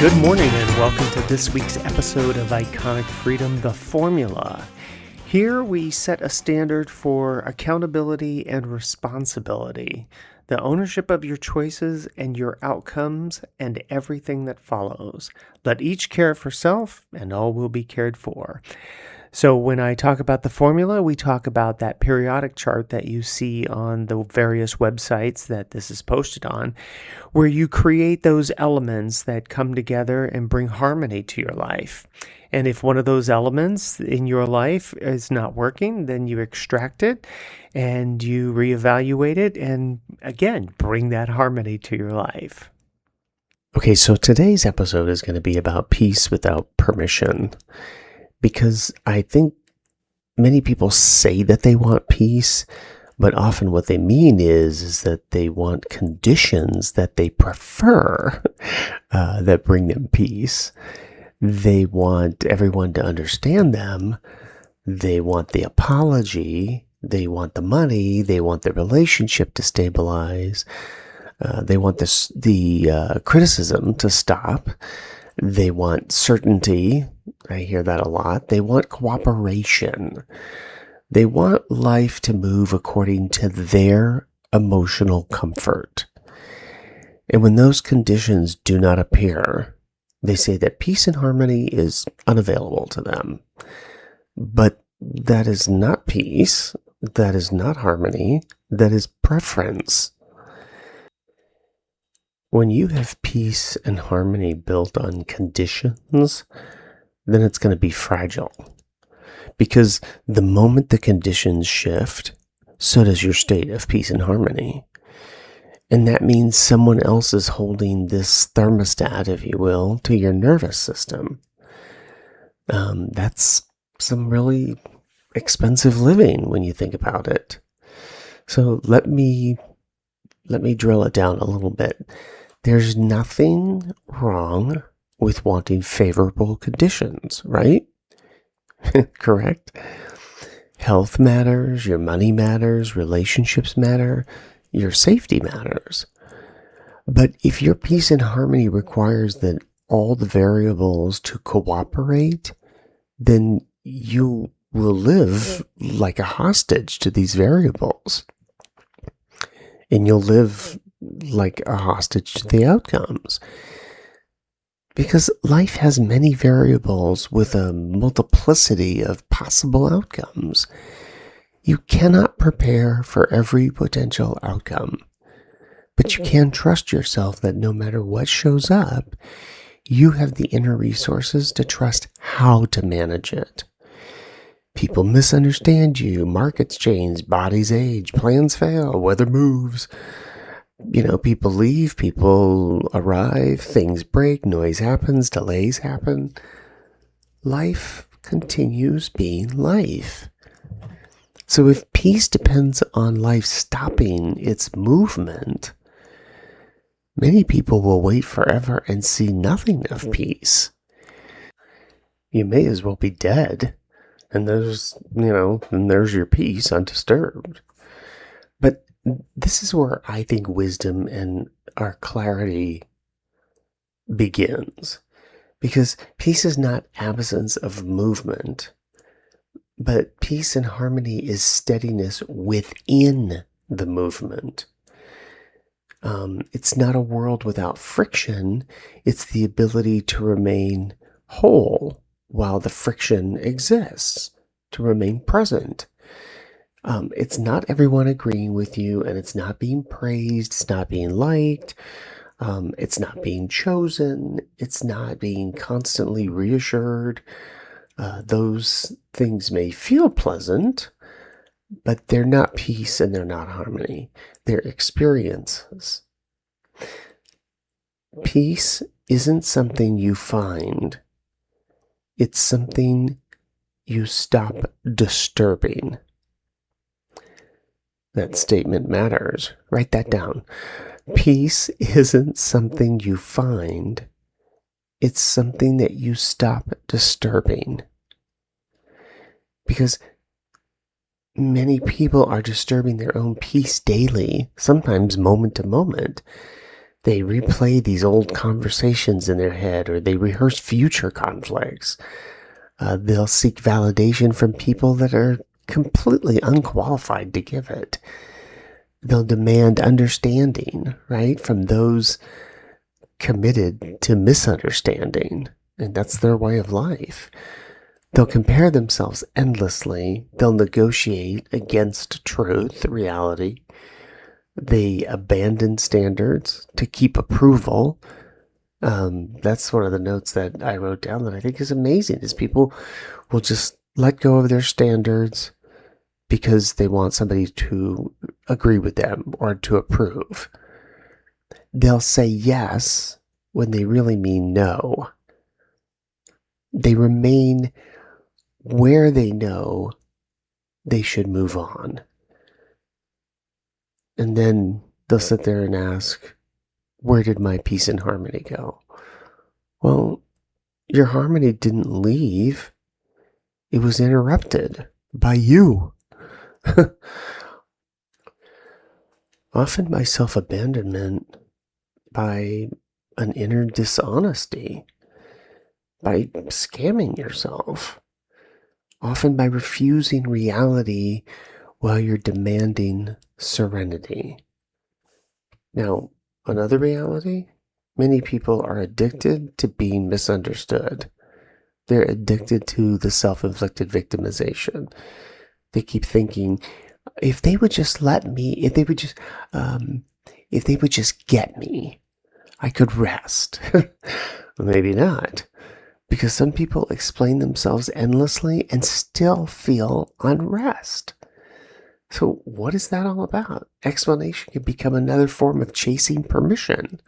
Good morning and welcome to this week's episode of Iconic Freedom, The Formula. Here we set a standard for accountability and responsibility, the ownership of your choices and your outcomes and everything that follows. Let each care for self and all will be cared for. So when I talk about the formula, we talk about that periodic chart that you see on the various websites that this is posted on, where you create those elements that come together and bring harmony to your life. And if one of those elements in your life is not working, then you extract it and you reevaluate it and, again, bring that harmony to your life. Okay, so today's episode is going to be about peace without permission. Because I think many people say that they want peace, but often what they mean is that they want conditions that they prefer that bring them peace. They want everyone to understand them. They want the apology. They want the money. They want the relationship to stabilize. They want the criticism to stop. They want certainty. I hear that a lot. They want cooperation. They want life to move according to their emotional comfort. And when those conditions do not appear, they say that peace and harmony is unavailable to them. But that is not peace. That is not harmony. That is preference. When you have peace and harmony built on conditions, then it's going to be fragile. Because the moment the conditions shift, so does your state of peace and harmony. And that means someone else is holding this thermostat, if you will, to your nervous system. That's some really expensive living when you think about it. So let me drill it down a little bit. There's nothing wrong with wanting favorable conditions, right? Correct? Health matters, your money matters, relationships matter, your safety matters. But if your peace and harmony requires that all the variables to cooperate, then you will live like a hostage to these variables. And you'll live like a hostage to the outcomes. Because life has many variables with a multiplicity of possible outcomes. You cannot prepare for every potential outcome. But you can trust yourself that no matter what shows up, you have the inner resources to trust how to manage it. People misunderstand you, markets change, bodies age, plans fail, weather moves. People leave, people arrive, things break, noise happens, delays happen. Life continues being life. So if peace depends on life stopping its movement, many people will wait forever and see nothing of peace. You may as well be dead, and there's your peace undisturbed. But this is where I think wisdom and our clarity begins. Because peace is not absence of movement, but peace and harmony is steadiness within the movement. It's not a world without friction. It's the ability to remain whole while the friction exists, to remain present. It's not everyone agreeing with you, and it's not being praised, it's not being liked, it's not being chosen, it's not being constantly reassured. Those things may feel pleasant, but they're not peace and they're not harmony. They're experiences. Peace isn't something you find. It's something you stop disturbing. That statement matters. Write that down. Peace isn't something you find. It's something that you stop disturbing. Because many people are disturbing their own peace daily, sometimes moment to moment. They replay these old conversations in their head, or they rehearse future conflicts. They'll seek validation from people that are completely unqualified to give it. They'll demand understanding, right, from those committed to misunderstanding, and that's their way of life. They'll compare themselves endlessly. They'll negotiate against truth, reality. They abandon standards to keep approval. That's one of the notes that I wrote down that I think is amazing, is people will just let go of their standards because they want somebody to agree with them or to approve. They'll say yes when they really mean no. They remain where they know they should move on. And then they'll sit there and ask, where did my peace and harmony go? Well, your harmony didn't leave. It was interrupted by you. Often by self-abandonment, by an inner dishonesty, by scamming yourself, often by refusing reality while you're demanding serenity. Now, another reality, many people are addicted to being misunderstood. They're addicted to the self-inflicted victimization. They keep thinking, if they would just let me, if they would just get me, I could rest. Maybe not. Because some people explain themselves endlessly and still feel unrest. So what is that all about? Explanation can become another form of chasing permission.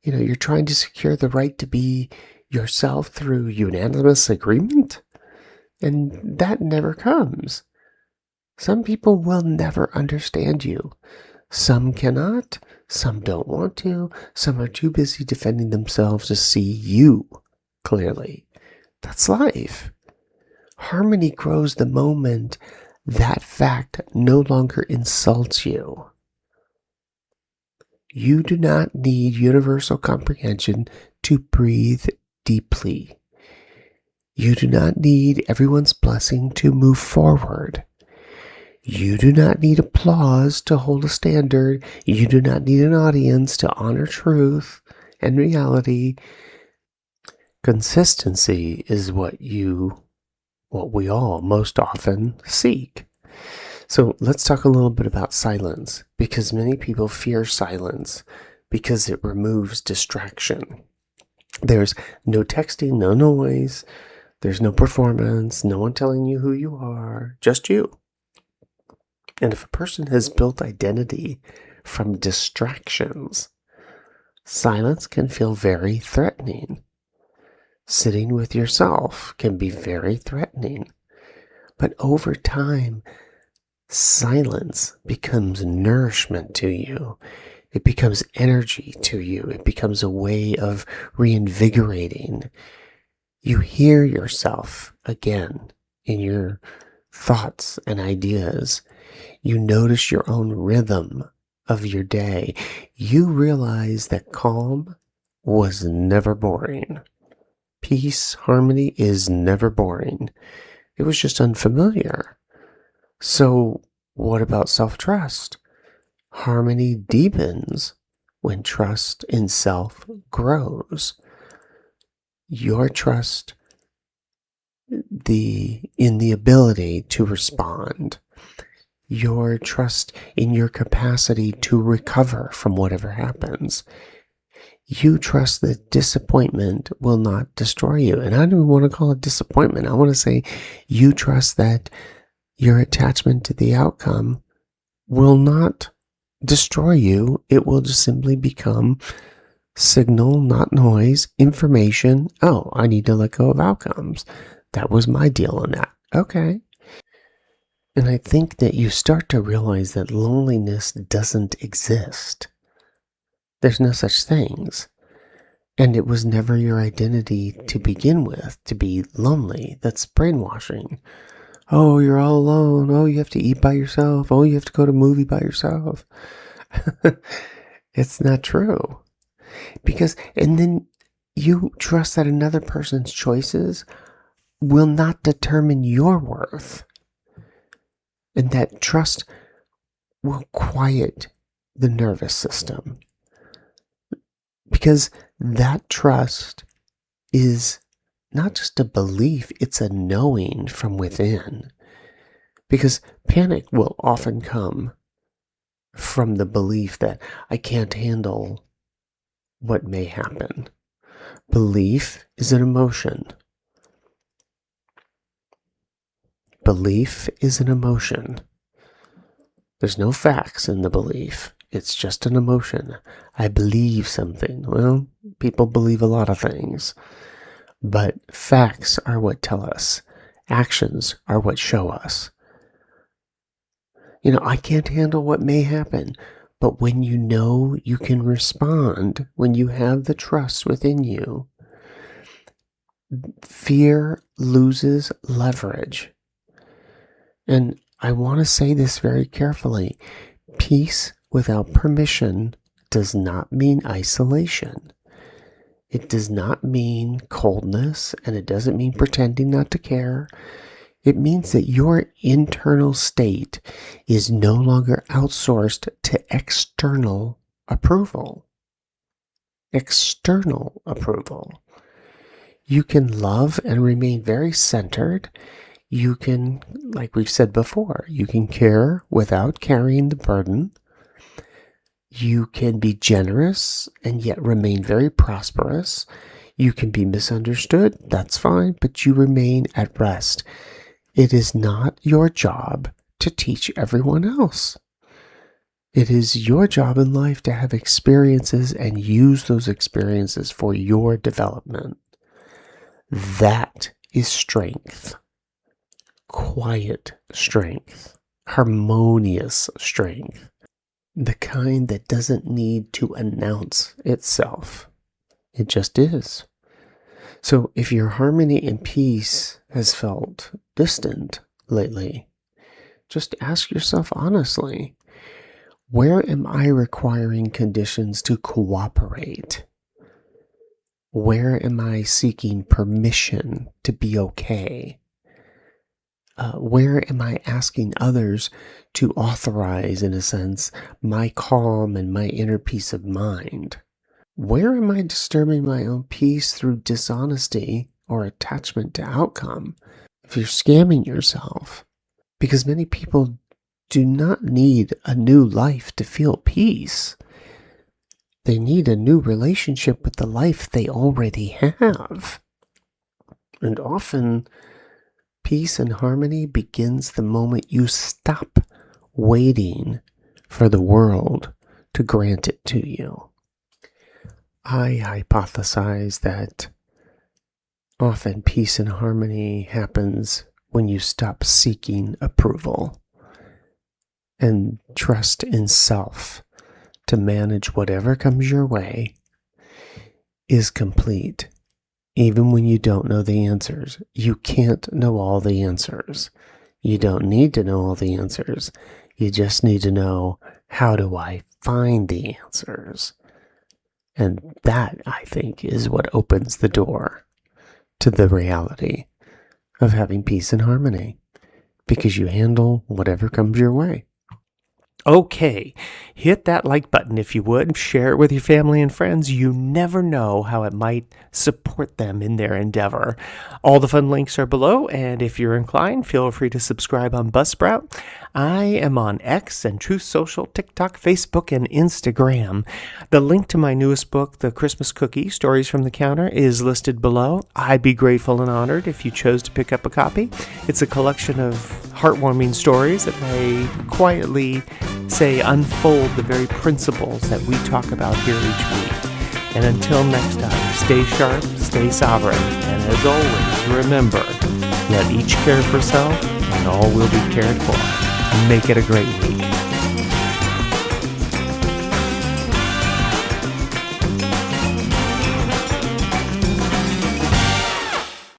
You're trying to secure the right to be yourself through unanimous agreement, and that never comes. Some people will never understand you. Some cannot, some don't want to, some are too busy defending themselves to see you clearly. That's life. Harmony grows the moment that fact no longer insults you. You do not need universal comprehension to breathe deeply. You do not need everyone's blessing to move forward. You do not need applause to hold a standard. You do not need an audience to honor truth and reality. Consistency is what we all most often seek. So let's talk a little bit about silence, because many people fear silence because it removes distraction. There's no texting, no noise, there's no performance, no one telling you who you are, just you. And if a person has built identity from distractions, silence can feel very threatening. Sitting with yourself can be very threatening. But over time, silence becomes nourishment to you. It becomes energy to you. It becomes a way of reinvigorating. You hear yourself again in your thoughts and ideas. You notice your own rhythm of your day. You realize that calm was never boring. Peace, harmony is never boring. It was just unfamiliar. So what about self-trust? Harmony deepens when trust in self grows. Your trust in the ability to respond. Your trust in your capacity to recover from whatever happens. You trust that disappointment will not destroy you. And I don't even want to call it disappointment. I want to say you trust that your attachment to the outcome will not destroy you. It will just simply become signal, not noise, information. Oh, I need to let go of outcomes. That was my deal on that. Okay. And I think that you start to realize that loneliness doesn't exist. There's no such things. And it was never your identity to begin with, to be lonely. That's brainwashing. Oh, you're all alone. Oh, you have to eat by yourself. Oh, you have to go to a movie by yourself. It's not true. And then you trust that another person's choices will not determine your worth. And that trust will quiet the nervous system. Because that trust is not just a belief, it's a knowing from within. Because panic will often come from the belief that I can't handle what may happen. Belief is an emotion. Belief is an emotion. There's no facts in the belief. It's just an emotion. I believe something. Well, people believe a lot of things. But facts are what tell us. Actions are what show us. I can't handle what may happen. But when you know you can respond, when you have the trust within you, fear loses leverage. And I want to say this very carefully. Peace without permission does not mean isolation. It does not mean coldness, and it doesn't mean pretending not to care. It means that your internal state is no longer outsourced to external approval. External approval. You can love and remain very centered. You can, like we've said before, you can care without carrying the burden. You can be generous and yet remain very prosperous. You can be misunderstood, that's fine, but you remain at rest. It is not your job to teach everyone else. It is your job in life to have experiences and use those experiences for your development. That is strength. Quiet strength. Harmonious strength. The kind that doesn't need to announce itself. It just is. So if your harmony and peace has felt distant lately, just ask yourself honestly, where am I requiring conditions to cooperate? Where am I seeking permission to be okay? Where am I asking others to authorize, in a sense, my calm and my inner peace of mind? Where am I disturbing my own peace through dishonesty or attachment to outcome? If you're scamming yourself, because many people do not need a new life to feel peace. They need a new relationship with the life they already have. And often, peace and harmony begins the moment you stop waiting for the world to grant it to you. I hypothesize that often peace and harmony happens when you stop seeking approval and trust in self to manage whatever comes your way is complete. Even when you don't know the answers, you can't know all the answers. You don't need to know all the answers. You just need to know, how do I find the answers? And that, I think, is what opens the door to the reality of having peace and harmony, because you handle whatever comes your way. Okay, hit that like button if you would. Share it with your family and friends. You never know how it might support them in their endeavor. All the fun links are below, and if you're inclined, feel free to subscribe on Buzzsprout. I am on X and Truth Social, TikTok, Facebook, and Instagram. The link to my newest book, The Christmas Cookie, Stories from the Counter, is listed below. I'd be grateful and honored if you chose to pick up a copy. It's a collection of heartwarming stories that I quietly say unfold the very principles that we talk about here each week. And until next time, stay sharp, stay sovereign, and as always, remember, let each care for self, and all will be cared for. Make it a great week.